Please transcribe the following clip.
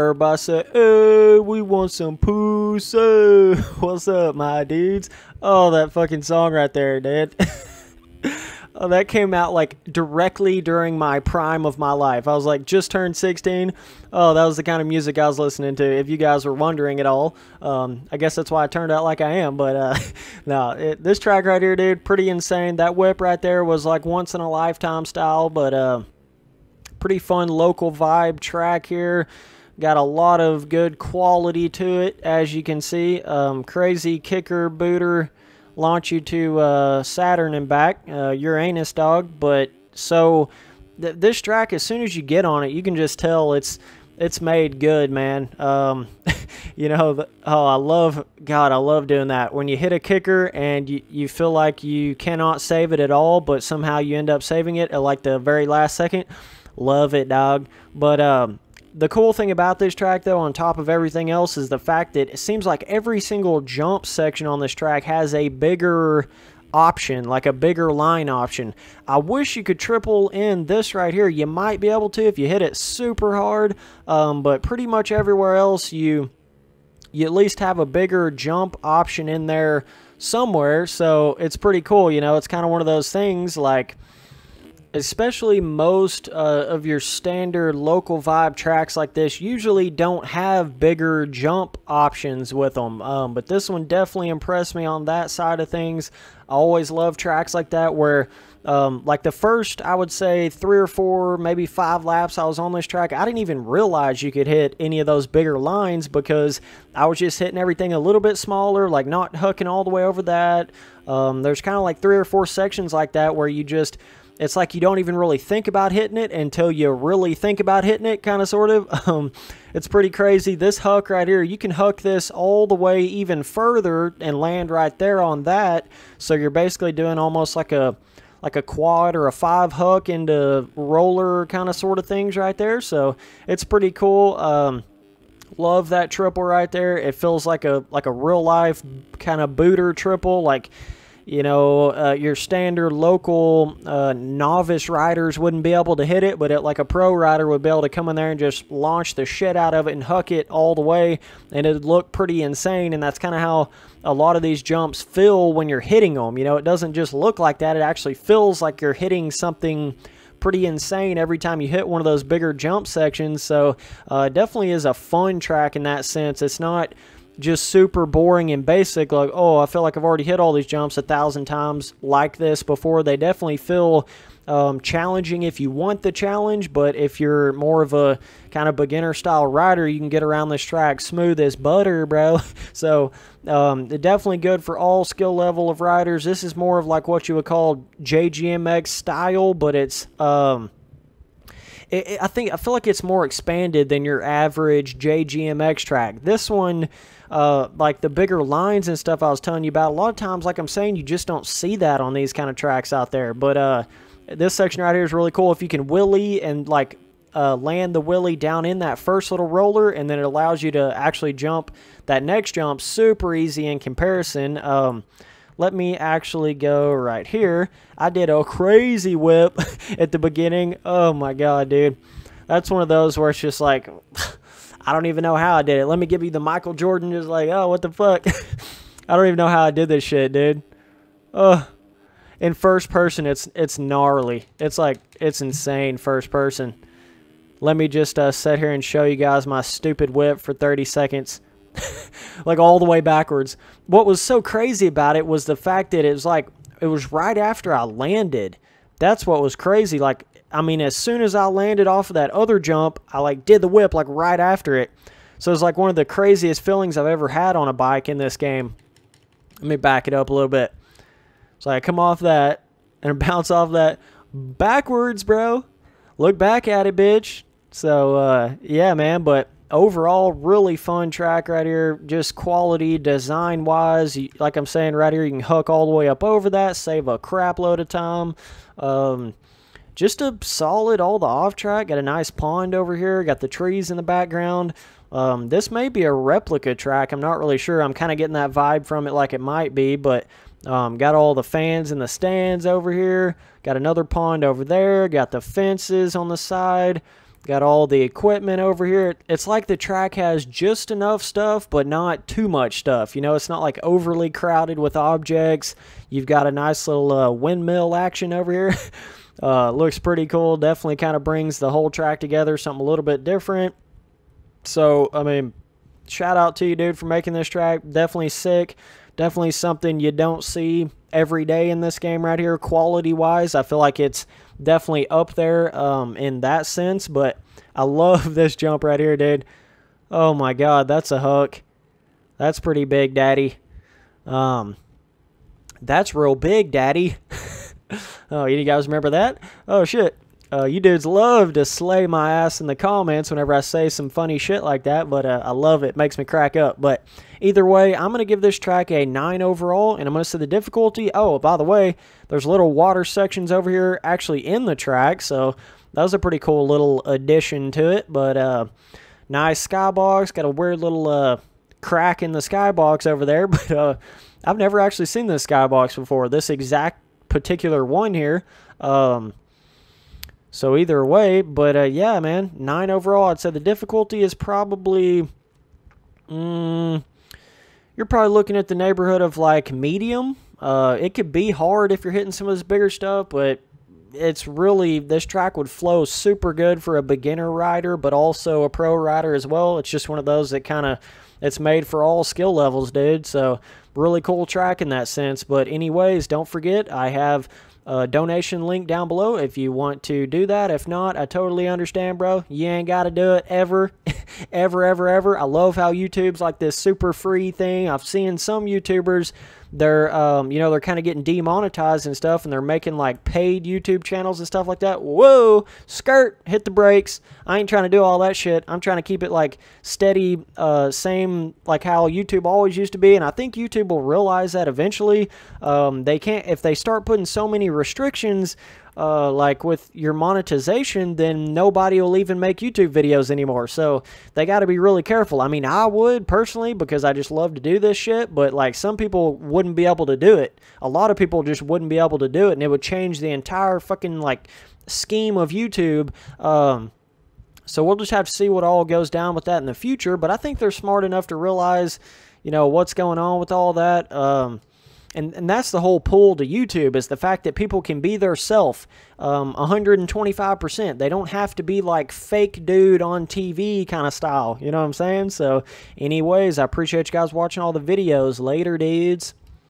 Everybody say, hey, we want some pussy. What's up, my dudes? Oh, that fucking song right there, dude. Oh, that came out like directly during my prime of my life. I was like just turned 16. Oh, that was the kind of music I was listening to, if you guys were wondering at all. I guess that's why I turned out like I am. But no, this track right here, dude, pretty insane. That whip right there was like once in a lifetime style, but pretty fun local vibe track here. Got a lot of good quality to it, as you can see. Crazy kicker booter. Launch you to Saturn and back, Uranus, dog. But so this track, as soon as you get on it, you can just tell it's made good, man. You know, I love doing that. When you hit a kicker and you feel like you cannot save it at all, but somehow you end up saving it at like the very last second. Love it, dog. But the cool thing about this track, though, on top of everything else, is the fact that it seems like every single jump section on this track has a bigger option, like a bigger line option. I wish you could triple in this right here. You might be able to if you hit it super hard, but pretty much everywhere else you at least have a bigger jump option in there somewhere, so it's pretty cool. You know, it's kind of one of those things like, especially most of your standard local vibe tracks like this usually don't have bigger jump options with them. But this one definitely impressed me on that side of things. I always love tracks like that where, like the first, I would say 3 or 4, maybe 5 laps I was on this track, I didn't even realize you could hit any of those bigger lines because I was just hitting everything a little bit smaller, like not hooking all the way over that. There's kind of like 3 or 4 sections like that where you just... It's like you don't even really think about hitting it until you really think about hitting it, kind of, sort of. It's pretty crazy. This huck right here, you can huck this all the way even further and land right there on that. So you're basically doing almost like a quad or a 5 huck into roller kind of sort of things right there. So it's pretty cool. Love that triple right there. It feels like a real life kind of booter triple, like... You know, your standard local novice riders wouldn't be able to hit it, but like a pro rider would be able to come in there and just launch the shit out of it and huck it all the way, and it'd look pretty insane. And that's kind of how a lot of these jumps feel when you're hitting them. You know, it doesn't just look like that. It actually feels like you're hitting something pretty insane every time you hit one of those bigger jump sections. So it definitely is a fun track in that sense. It's not just super boring and basic, like, oh, I feel like I've already hit all these jumps 1,000 times like this before. They definitely feel challenging if you want the challenge, but if you're more of a kind of beginner style rider, you can get around this track smooth as butter, bro. So definitely good for all skill level of riders. This is more of like what you would call JGMX style, but it's I feel like it's more expanded than your average JGMX track. This one, like the bigger lines and stuff I was telling you about, a lot of times, like I'm saying, you just don't see that on these kind of tracks out there. But this section right here is really cool. If you can wheelie and like land the wheelie down in that first little roller, and then it allows you to actually jump that next jump super easy in comparison. Let me actually go right here. I did a crazy whip at the beginning. Oh my god, dude. That's one of those where it's just like, I don't even know how I did it. Let me give you the Michael Jordan, just like, oh, what the fuck? I don't even know how I did this shit, dude. In first person, it's gnarly. It's like, it's insane first person. Let me just sit here and show you guys my stupid whip for 30 seconds. Like all the way backwards. What was so crazy about it was the fact that it was right after I landed. That's what was crazy. Like, I mean, as soon as I landed off of that other jump, I like did the whip like right after it. So it's like one of the craziest feelings I've ever had on a bike in this game. Let me back it up a little bit. So I come off that and bounce off that backwards, bro. Look back at it, bitch. So yeah, man, but overall, really fun track right here. Just quality design wise. Like I'm saying right here, you can hook all the way up over that, save a crap load of time. Just a solid all the off track. Got a nice pond over here. Got the trees in the background. This may be a replica track. I'm not really sure. I'm kind of getting that vibe from it like it might be, but got all the fans in the stands over here. Got another pond over there. Got the fences on the side. Got all the equipment over here. It's like the track has just enough stuff, but not too much stuff. You know, it's not like overly crowded with objects. You've got a nice little windmill action over here. Looks pretty cool. Definitely kind of brings the whole track together, something a little bit different. So, I mean, shout out to you, dude, for making this track. Definitely sick. Definitely something you don't see every day in this game right here, quality-wise. I feel like it's definitely up there in that sense, but I love this jump right here, dude. Oh, my God, that's a hook. That's pretty big, daddy. That's real big, daddy. Oh, you guys remember that? Oh, shit. You dudes love to slay my ass in the comments whenever I say some funny shit like that, but I love it. Makes me crack up. But either way, I'm going to give this track a 9 overall, and I'm going to say the difficulty. Oh, by the way, there's little water sections over here actually in the track, so that was a pretty cool little addition to it. But nice skybox. Got a weird little crack in the skybox over there, but I've never actually seen this skybox before, this exact particular one here. So either way, but yeah, man, 9 overall. I'd say the difficulty is probably, you're probably looking at the neighborhood of like medium. It could be hard if you're hitting some of this bigger stuff, but it's really, this track would flow super good for a beginner rider, but also a pro rider as well. It's just one of those that kind of, it's made for all skill levels, dude. So really cool track in that sense. But anyways, don't forget, I have a donation link down below if you want to do that. If not, I totally understand, bro. You ain't got to do it ever. ever. I love how YouTube's like this super free thing. I've seen some YouTubers, they're you know, they're kind of getting demonetized and stuff, and they're making like paid YouTube channels and stuff like that. Whoa, skirt, hit the brakes. I ain't trying to do all that shit. I'm trying to keep it like steady, same like how YouTube always used to be, and I think YouTube will realize that eventually. They can't, if they start putting so many restrictions like with your monetization, then nobody will even make YouTube videos anymore. So they got to be really careful. I mean, I would personally, because I just love to do this shit, but like some people wouldn't be able to do it. A lot of people just wouldn't be able to do it, and it would change the entire fucking like scheme of YouTube. So we'll just have to see what all goes down with that in the future, but I think they're smart enough to realize, you know, what's going on with all that. And that's the whole pull to YouTube, is the fact that people can be their self 125%. They don't have to be like fake dude on TV kind of style. You know what I'm saying? So anyways, I appreciate you guys watching all the videos. Later, dudes.